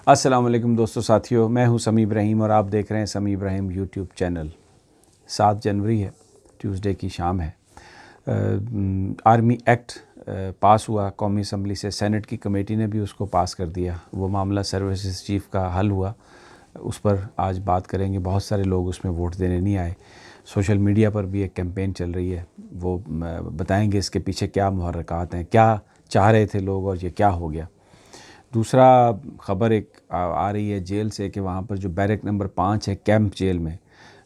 अस्सलाम वालेकुम दोस्तों साथियों, मैं हूं समी इब्राहिम और आप देख रहे हैं समी इब्राहिम यूट्यूब चैनल। 7 जनवरी है, ट्यूसडे की शाम है। आर्मी एक्ट पास हुआ कौमी असम्बली से, सेनेट की कमेटी ने भी उसको पास कर दिया। वो मामला सर्विसेज चीफ का हल हुआ, उस पर आज बात करेंगे। बहुत सारे लोग उसमें वोट देने नहीं आए। सोशल मीडिया पर भी एक कैंपेन चल रही है, वो बताएंगे इसके पीछे क्या मुहर्रकात हैं, क्या चाह रहे थे लोग और ये क्या हो गया। दूसरा ख़बर एक आ रही है जेल से कि वहाँ पर जो बैरक नंबर 5 है कैंप जेल में,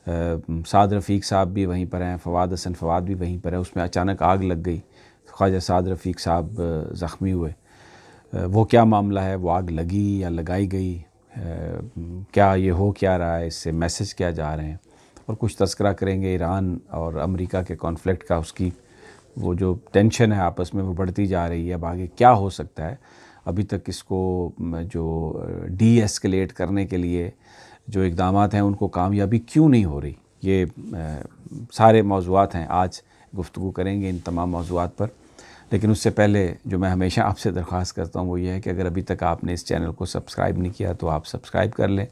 साद रफ़ीक साहब भी वहीं पर हैं, फवाद हसन फवाद भी वहीं पर है। उसमें अचानक आग लग गई, ख्वाजा साद रफ़ीक साहब ज़ख्मी हुए। वो क्या मामला है, वो आग लगी या लगाई गई, क्या ये हो क्या रहा है, इससे मैसेज क्या जा रहे हैं, और कुछ तस्करा करेंगे ईरान और अमेरिका के कॉन्फ्लिक्ट का। उसकी वो जो टेंशन है आपस में वो बढ़ती जा रही है। अब आगे क्या हो सकता है, अभी तक इसको जो डी एस्केलेट करने के लिए जो इक़दामात हैं उनको कामयाबी क्यों नहीं हो रही, ये सारे मौज़ूआत हैं। आज गुफ्तगू करेंगे इन तमाम मौज़ूआत पर। लेकिन उससे पहले जो मैं हमेशा आपसे दरख्वास्त करता हूँ वो ये है कि अगर अभी तक आपने इस चैनल को सब्सक्राइब नहीं किया तो आप सब्सक्राइब कर लें,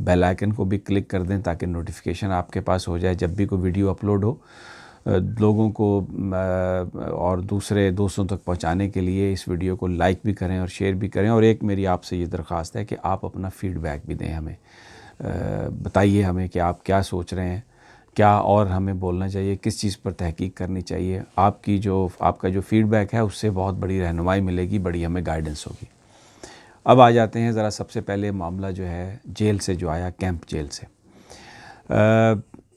बेल आइकन को भी क्लिक कर दें ताकि नोटिफिकेशन आपके पास हो जाए जब भी कोई वीडियो अपलोड हो। लोगों को और दूसरे दोस्तों तक पहुंचाने के लिए इस वीडियो को लाइक भी करें और शेयर भी करें। और एक मेरी आपसे ये दरख्वास्त है कि आप अपना फ़ीडबैक भी दें हमें, बताइए हमें कि आप क्या सोच रहे हैं, क्या और हमें बोलना चाहिए, किस चीज़ पर तहकीक करनी चाहिए। आपका जो फ़ीडबैक है उससे बहुत बड़ी रहनुमाई मिलेगी, बड़ी हमें गाइडेंस होगी। अब आ जाते हैं ज़रा, सबसे पहले मामला जो है जेल से जो आया, कैंप जेल से।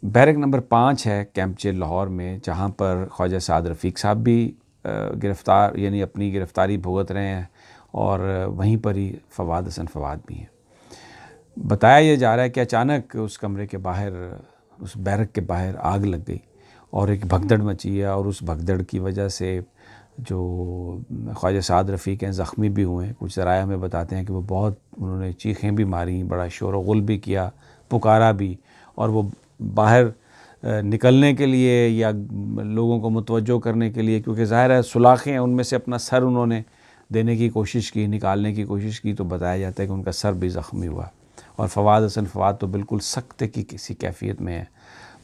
बैरक नंबर 5 है कैंप जेल लाहौर में, जहाँ पर ख्वाजा साद रफ़ीक साहब भी गिरफ़्तार यानी अपनी गिरफ़्तारी भुगत रहे हैं, और वहीं पर ही फवाद हसन फवाद भी हैं। बताया यह जा रहा है कि अचानक उस कमरे के बाहर, उस बैरक के बाहर आग लग गई और एक भगदड़ मची है, और उस भगदड़ की वजह से जो ख्वाजा साद रफ़ीक हैं ज़ख्मी भी हुए हैं। कुछ ज़राए हमें बताते हैं कि वो बहुत, उन्होंने चीखें भी मारी, बड़ा शोर गुल भी किया, पुकारा भी, और वो बाहर निकलने के लिए या लोगों को मुतवज्जो करने के लिए, क्योंकि ज़ाहिर है सुलाखें हैं, उनमें से अपना सर उन्होंने देने की कोशिश की, निकालने की कोशिश की, तो बताया जाता है कि उनका सर भी ज़ख्मी हुआ। और फवाद हसन फवाद तो बिल्कुल सख्त की किसी कैफियत में है।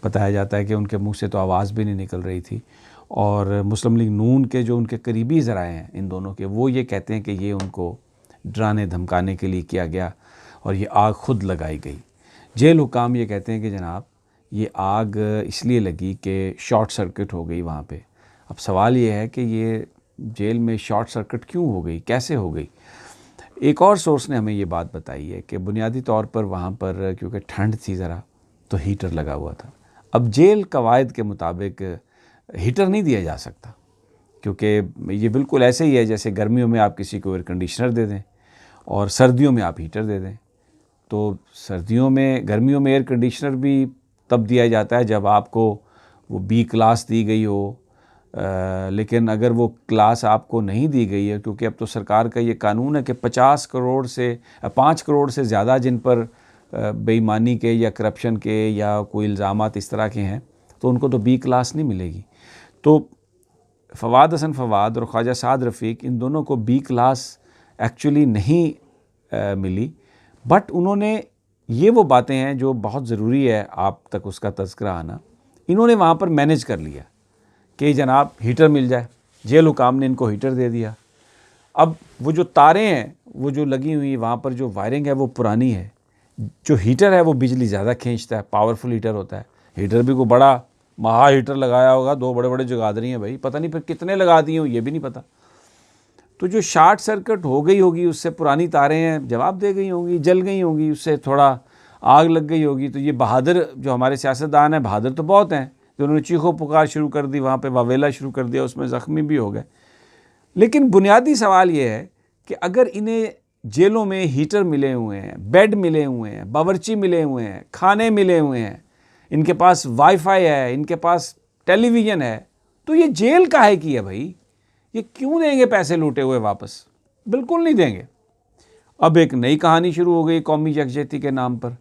बताया जाता है कि उनके मुंह से तो आवाज़ भी नहीं निकल रही थी। और मुस्लिम लीग नून के जो उनके करीबी ज़राए हैं इन दोनों के, वो ये कहते हैं कि ये उनको डराने धमकाने के लिए किया गया और ये आग खुद लगाई गई। जेल हुकाम ये कहते हैं कि जनाब ये आग इसलिए लगी कि शॉर्ट सर्किट हो गई वहाँ पे। अब सवाल ये है कि ये जेल में शॉर्ट सर्किट क्यों हो गई, कैसे हो गई। एक और सोर्स ने हमें ये बात बताई है कि बुनियादी तौर पर वहाँ पर क्योंकि ठंड थी ज़रा, तो हीटर लगा हुआ था। अब जेल कवायद के मुताबिक हीटर नहीं दिया जा सकता, क्योंकि ये बिल्कुल ऐसे ही है जैसे गर्मियों में आप किसी को एयर कंडीशनर दे दें और सर्दियों में आप हीटर दे दें। तो गर्मियों में एयर कंडीशनर भी तब दिया जाता है जब आपको वो बी क्लास दी गई हो। लेकिन अगर वो क्लास आपको नहीं दी गई है, क्योंकि अब तो सरकार का ये कानून है कि 5 करोड़ से ज़्यादा जिन पर बेईमानी के या करप्शन के या कोई इल्ज़ामात इस तरह के हैं, तो उनको तो बी क्लास नहीं मिलेगी। तो फवाद हसन फवाद और ख्वाजा साद रफ़ीक, इन दोनों को बी क्लास एक्चुअली नहीं मिली। बट उन्होंने, ये वो बातें हैं जो बहुत ज़रूरी है आप तक उसका तज़किरा आना, इन्होंने वहाँ पर मैनेज कर लिया कि जनाब हीटर मिल जाए। जेल हुकाम ने इनको हीटर दे दिया। अब वो जो तारें हैं वो जो लगी हुई वहाँ पर, जो वायरिंग है वो पुरानी है। जो हीटर है वो बिजली ज़्यादा खींचता है, पावरफुल हीटर होता है। हीटर भी को बड़ा महा हीटर लगाया होगा, 2 बड़े बड़े जगाधरी हैं भाई, पता नहीं फिर कितने लगा दिए हो ये भी नहीं पता। तो जो शॉर्ट सर्किट हो गई होगी, उससे पुरानी तारें हैं जवाब दे गई होंगी, जल गई होंगी, उससे थोड़ा आग लग गई होगी। तो ये बहादुर जो हमारे सियासतदान हैं, बहादुर तो बहुत हैं, जो उन्होंने चीखो पुकार शुरू कर दी, वहाँ पे वावेला शुरू कर दिया, उसमें ज़ख्मी भी हो गए। लेकिन बुनियादी सवाल ये है कि अगर इन्हें जेलों में हीटर मिले हुए हैं, बेड मिले हुए हैं, बावर्ची मिले हुए हैं, खाने मिले हुए हैं, इनके पास वाईफाई है, इनके पास टेलीविज़न है, तो ये जेल काहे की है भाई। ये क्यों देंगे पैसे लूटे हुए वापस, बिल्कुल नहीं देंगे। अब एक नई कहानी शुरू हो गई कौमी यकजहती के नाम पर।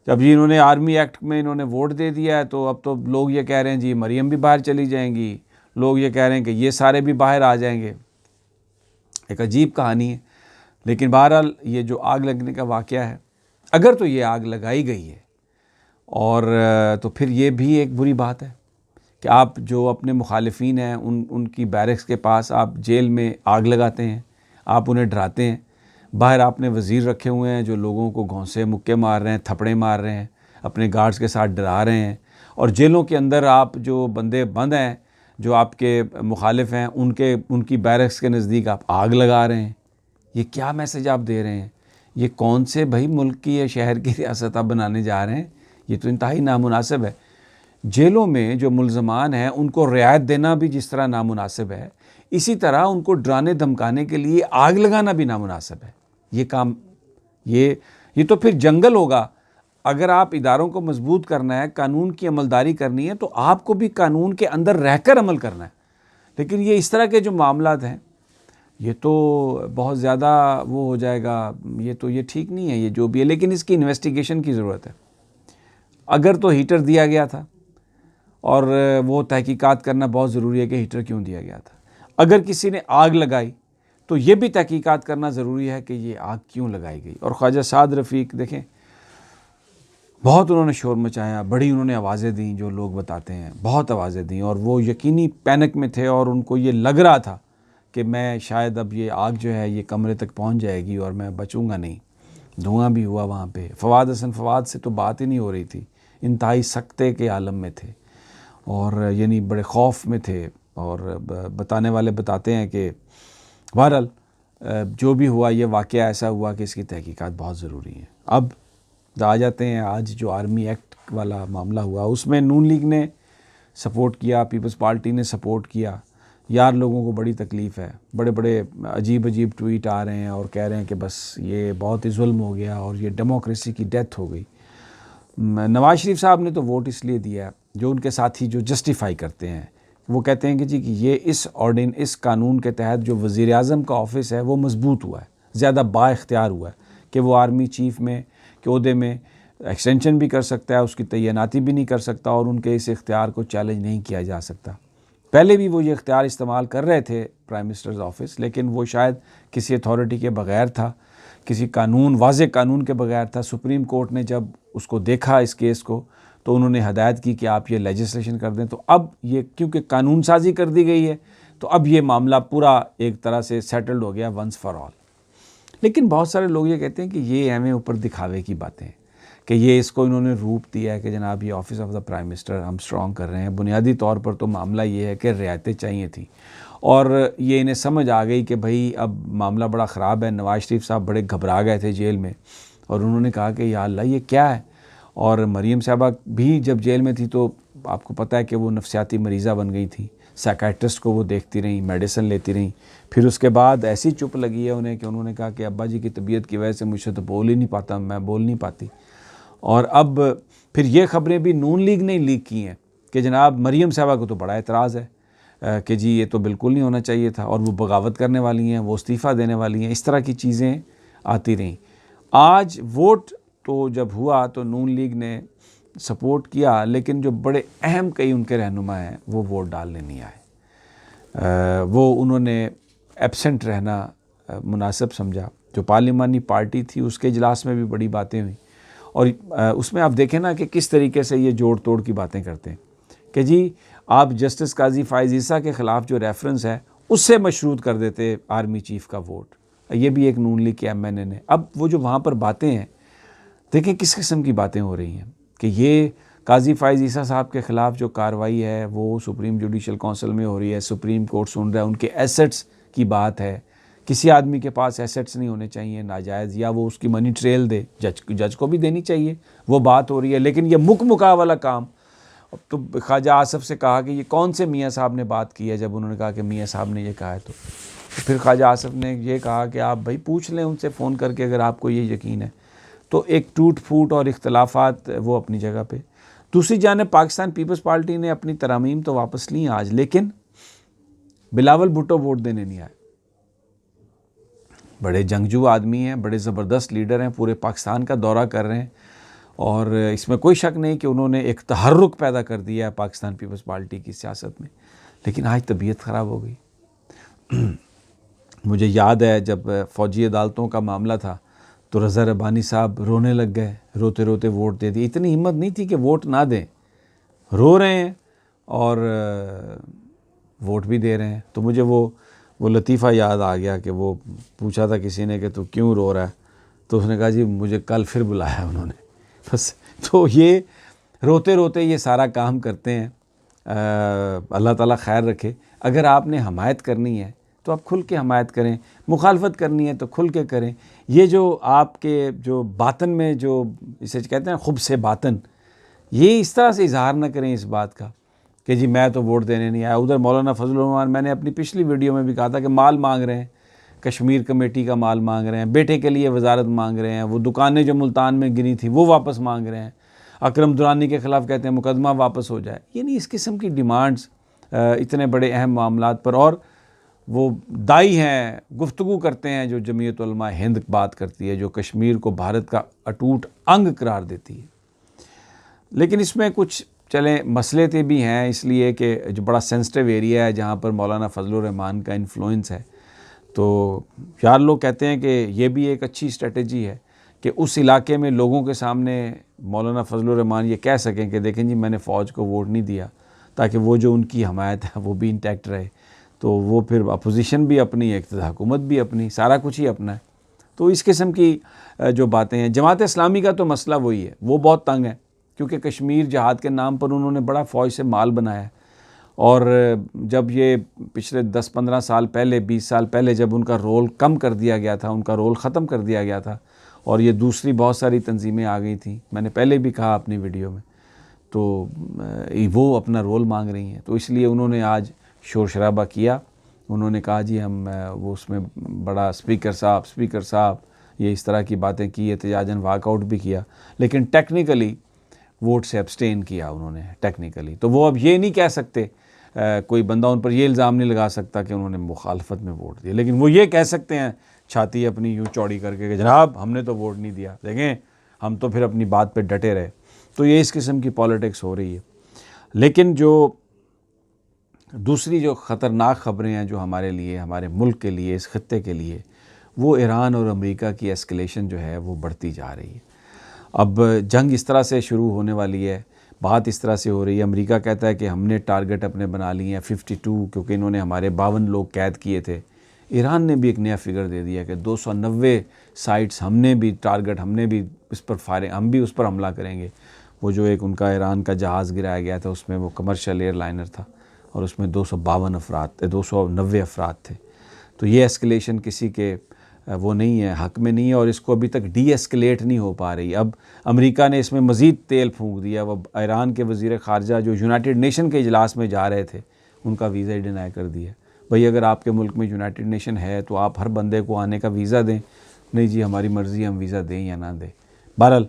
जब जी इन्होंने आर्मी एक्ट में इन्होंने वोट दे दिया है, तो अब तो लोग ये कह रहे हैं जी मरियम भी बाहर चली जाएंगी, लोग ये कह रहे हैं कि ये सारे भी बाहर आ जाएंगे। एक अजीब कहानी है। लेकिन बहरहाल ये जो आग लगने का वाक़या है, अगर तो ये आग लगाई गई है और तो फिर ये भी एक बुरी बात है कि आप जो अपने मुखालिफिन हैं उनकी बैरक्स के पास आप जेल में आग लगाते हैं, आप उन्हें डराते हैं। बाहर आपने वज़ीर रखे हुए हैं जो लोगों को घौंसे मुक्के मार रहे हैं, थप्पड़े मार रहे हैं, अपने गार्ड्स के साथ डरा रहे हैं। और जेलों के अंदर आप जो बंदे बंद हैं जो आपके मुखालिफ हैं उनकी बैरक्स के नज़दीक आप आग लगा रहे हैं। ये क्या मैसेज आप दे रहे हैं? ये कौन से भाई मुल्क की या शहर की रियासत आप बनाने जा रहे हैं? ये तो इंतहाई नामुनासिब है। जेलों में जो मुल्ज़मान हैं उनको रियायत देना भी जिस तरह नामुनासिब है, इसी तरह उनको डराने धमकाने के लिए आग लगाना भी नामुनासिब है। ये काम ये तो फिर जंगल होगा। अगर आप इदारों को मजबूत करना है, कानून की अमलदारी करनी है, तो आपको भी कानून के अंदर रहकर अमल करना है। लेकिन ये इस तरह के जो मामलात हैं, ये तो बहुत ज़्यादा वो हो जाएगा, ये ठीक नहीं है ये जो भी है। लेकिन इसकी इन्वेस्टिगेशन की ज़रूरत है। अगर तो हीटर दिया गया था और वो तहकीकात करना बहुत ज़रूरी है कि हीटर क्यों दिया गया था। अगर किसी ने आग लगाई तो ये भी तहकीकात करना ज़रूरी है कि ये आग क्यों लगाई गई। और ख्वाजा साद रफ़ीक देखें, बहुत उन्होंने शोर मचाया, बड़ी उन्होंने आवाज़ें दी, जो लोग बताते हैं बहुत आवाज़ें दी, और वो यकीनी पैनिक में थे और उनको ये लग रहा था कि मैं शायद अब ये आग जो है ये कमरे तक पहुंच जाएगी और मैं बचूंगा नहीं। धुआं भी हुआ वहाँ पे। फवाद हसन फवाद से तो बात ही नहीं हो रही थी, इंतहाई सख्ते के आलम में थे और यानी बड़े खौफ में थे। और बताने वाले बताते हैं कि बहरहाल जो भी हुआ ये वाक़या ऐसा हुआ कि इसकी तहकीकात बहुत ज़रूरी है। अब आ जाते हैं आज जो आर्मी एक्ट वाला मामला हुआ, उसमें नून लीग ने सपोर्ट किया, पीपल्स पार्टी ने सपोर्ट किया। यार लोगों को बड़ी तकलीफ़ है, बड़े बड़े अजीब अजीब ट्वीट आ रहे हैं और कह रहे हैं कि बस ये बहुत ही जुल्म हो गया और ये डेमोक्रेसी की डेथ हो गई। नवाज शरीफ साहब ने तो वोट इसलिए दिया, जो उनके साथी जो जस्टिफाई करते हैं वो कहते हैं कि जी कि ये इस कानून के तहत जो वज़ीर आज़म का ऑफिस है वो मजबूत हुआ है, ज़्यादा बाइख्तियार हुआ है कि वो आर्मी चीफ़ में के ओहदे में एक्सटेंशन भी कर सकता है, उसकी तैनाती भी नहीं कर सकता और उनके इस इख्तियार को चैलेंज नहीं किया जा सकता। पहले भी वो ये इख्तियार इस्तेमाल कर रहे थे प्राइम मिनिस्टर्स ऑफिस, लेकिन वो शायद किसी अथॉरिटी के बग़ैर था, किसी कानून वाज़े कानून के बग़ैर था। सुप्रीम कोर्ट ने जब उसको देखा इस केस को तो उन्होंने हदायत की कि आप ये लेजिस्लेशन कर दें। तो अब ये क्योंकि कानून साजी कर दी गई है तो अब ये मामला पूरा एक तरह से सेटल्ड हो गया वंस फॉर ऑल। लेकिन बहुत सारे लोग ये कहते हैं कि ये हमें ऊपर दिखावे की बातें हैं कि ये इसको इन्होंने रूप दिया है कि जनाब ये office of the prime minister हम स्ट्रॉन्ग कर रहे हैं। बुनियादी तौर पर तो मामला ये है कि रियायतें चाहिए थी और ये इन्हें समझ आ गई कि भाई अब मामला बड़ा ख़राब है। नवाज शरीफ साहब बड़े घबरा गए थे जेल में और उन्होंने कहा कि या अल्लाह ये क्या है। और मरीम साहबा भी जब जेल में थी तो आपको पता है कि वो नफसियाती मरीज़ा बन गई थी, साइकेट्रिस्ट को वो देखती रहीं, मेडिसिन लेती रहीं। फिर उसके बाद ऐसी चुप लगी है उन्हें कि उन्होंने कहा कि अब्बा जी की तबीयत की वजह से मुझसे तो बोल ही नहीं पाता, मैं बोल नहीं पाती। और अब फिर ये ख़बरें भी नून लीग ने लीक की हैं कि जनाब मरीम साहबा को तो बड़ा एतराज़ है कि जी ये तो बिल्कुल नहीं होना चाहिए था और वो बगावत करने वाली हैं, वो इस्तीफ़ा देने वाली हैं। इस तरह की चीज़ें आती रहीं। आज वोट तो जब हुआ तो नून लीग ने सपोर्ट किया, लेकिन जो बड़े अहम कई उनके रहनुमा हैं वो वोट डालने नहीं आए। वो उन्होंने एब्सेंट रहना मुनासिब समझा। जो पार्लिमानी पार्टी थी उसके इजलास में भी बड़ी बातें हुई और उसमें आप देखें ना कि किस तरीके से ये जोड़ तोड़ की बातें करते हैं कि जी आप जस्टिस काजी फ़ाइज़ ईसा के ख़िलाफ़ जो रेफरेंस है उससे मशरूत कर देते आर्मी चीफ़ का वोट। ये भी एक नून लीग के MNA ने। अब वो जो वहाँ पर बातें हैं, देखें किस किस्म की बातें हो रही हैं कि ये काजी फ़ाइज़ ईसा साहब के ख़िलाफ़ जो कार्रवाई है वो सुप्रीम जुडिशल काउंसिल में हो रही है, सुप्रीम कोर्ट सुन रहा है, उनके एसेट्स की बात है। किसी आदमी के पास एसेट्स नहीं होने चाहिए नाजायज़, या वो उसकी मनी ट्रेल दे, जज को भी देनी चाहिए, वो बात हो रही है। लेकिन ये मुका वाला काम, तो ख्वाजा आसफ़ से कहा कि ये कौन से मियाँ साहब ने बात की है। जब उन्होंने कहा कि मियाँ साहब ने ये कहा है तो फिर ख्वाजा आसफ़ ने ये कहा कि आप भाई पूछ लें उनसे फ़ोन करके अगर आपको ये यकीन है। तो एक टूट फूट और इख्तलाफात वो अपनी जगह पे। दूसरी जानिब पाकिस्तान पीपल्स पार्टी ने अपनी तरमीम तो वापस ली आज, लेकिन बिलावल भुट्टो वोट देने नहीं आए। बड़े जंगजू आदमी हैं, बड़े ज़बरदस्त लीडर हैं, पूरे पाकिस्तान का दौरा कर रहे हैं और इसमें कोई शक नहीं कि उन्होंने एक तहर्रुक पैदा कर दिया है पाकिस्तान पीपल्स पार्टी की सियासत में। लेकिन आज तबीयत ख़राब हो गई। मुझे याद है जब फ़ौजी अदालतों का मामला था तो रज़ा रब्बानी साहब रोने लग गए, रोते रोते वोट दे दिए। इतनी हिम्मत नहीं थी कि वोट ना दें, रो रहे हैं और वोट भी दे रहे हैं। तो मुझे वो लतीफ़ा याद आ गया कि वो पूछा था किसी ने कि तू क्यों रो रहा है, तो उसने कहा जी मुझे कल फिर बुलाया उन्होंने, बस। तो ये रोते रोते ये सारा काम करते हैं। अल्लाह ताला खैर रखे। अगर आपने हमायत करनी है तो आप खुल के हमायत करें, मुखालफत करनी है तो खुल के करें। ये जो आपके जो बातन में जो इसे कहते हैं खुब से बातन, ये इस तरह से इजहार ना करें इस बात का कि जी मैं तो वोट देने नहीं आया। उधर मौलाना फजलुर रहमान, मैंने अपनी पिछली वीडियो में भी कहा था कि माल मांग रहे हैं, कश्मीर कमेटी का माल मांग रहे हैं, बेटे के लिए वजारत मांग रहे हैं, वो दुकानें जो मुल्तान में गिरी थी वो वापस मांग रहे हैं, अकरम दुरानी के ख़िलाफ़ कहते हैं मुकदमा वापस हो जाए। यानी इस किस्म की डिमांड्स इतने बड़े अहम मामलात पर, और वो दाई हैं, गुफ्तगू करते हैं जो जमीयत उलमा हिंद बात करती है, जो कश्मीर को भारत का अटूट अंग करार देती है। लेकिन इसमें कुछ चलें मसले थे भी हैं, इसलिए कि जो बड़ा सेंसिटिव एरिया है जहाँ पर मौलाना फजलुर रहमान का इन्फ्लुएंस है, तो यार लोग कहते हैं कि ये भी एक अच्छी स्ट्रेटजी है कि उस इलाके में लोगों के सामने मौलाना फजलुर रहमान ये कह सकें कि देखें जी मैंने फ़ौज को वोट नहीं दिया, ताकि वो जो उनकी हमायत है वो भी इंटैक्ट रहे। तो वो फिर अपोजिशन भी अपनी, इक़्तिदार हुकूमत भी अपनी, सारा कुछ ही अपना है। तो इस किस्म की जो बातें हैं, जमात इस्लामी का तो मसला वही है, वो बहुत तंग है, क्योंकि कश्मीर जहाद के नाम पर उन्होंने बड़ा फ़ौज से माल बनाया है। और जब ये पिछले 10-15 साल पहले, 20 साल पहले जब उनका रोल कम कर दिया गया था, उनका रोल ख़त्म कर दिया गया था और ये दूसरी बहुत सारी तंजीमें आ गई थी, मैंने पहले भी कहा अपनी वीडियो में, तो वो अपना रोल मांग रही हैं। तो इसलिए उन्होंने आज शोर शराबा किया। उन्होंने कहा जी हम वो उसमें बड़ा स्पीकर साहब ये इस तरह की बातें की, एहतजाजन वाकआउट भी किया, लेकिन टेक्निकली वोट से अब्सटेन किया उन्होंने टेक्निकली। तो वो अब ये नहीं कह सकते, कोई बंदा उन पर ये इल्ज़ाम नहीं लगा सकता कि उन्होंने मुखालफत में वोट दिया, लेकिन वो ये कह सकते हैं छाती अपनी यूँ चौड़ी करके कि जनाब हमने तो वोट नहीं दिया, देखें हम तो फिर अपनी बात पे डटे रहे। तो ये इस किस्म की पॉलिटिक्स हो रही है। लेकिन जो दूसरी जो ख़तरनाक ख़बरें हैं जो हमारे लिए, हमारे मुल्क के लिए, इस ख़त्ते के लिए, वो ईरान और अमेरिका की एस्केलेशन जो है वो बढ़ती जा रही है। अब जंग इस तरह से शुरू होने वाली है, बात इस तरह से हो रही है। अमेरिका कहता है कि हमने टारगेट अपने बना लिए हैं 52, क्योंकि इन्होंने हमारे 52 लोग कैद किए थे। ईरान ने भी एक नया फिगर दे दिया कि 290 साइट्स हमने भी टारगेट, हमने भी इस पर फायरिंग, हम भी उस पर हमला करेंगे। वो जो एक उनका ईरान का जहाज़ गिराया गया था, उसमें वो कमर्शियल एयरलाइनर था और उसमें 252 अफराद थे, 290 अफराद थे। तो ये एस्केलेशन किसी के वो नहीं है, हक़ में नहीं है, और इसको अभी तक डी एस्केलेट नहीं हो पा रही। अब अमेरिका ने इसमें मज़ीद तेल फूंक दिया। वो ईरान के वज़ीर ख़ारजा जो यूनाइटेड नेशन के इजलास में जा रहे थे, उनका वीज़ा ही डिनाई कर दिया। भाई अगर आपके मुल्क में यूनाइटेड नेशन है तो आप हर बंदे को आने का वीज़ा दें। नहीं जी हमारी मर्ज़ी, हम वीज़ा दें या ना दें। बहरहाल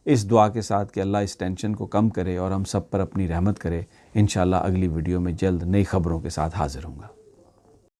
इस दुआ के साथ कि अल्लाह इस टेंशन को कम करे और हम सब पर अपनी रहमत करे। इंशाअल्लाह अगली वीडियो में जल्द नई ख़बरों के साथ हाज़िर होऊंगा।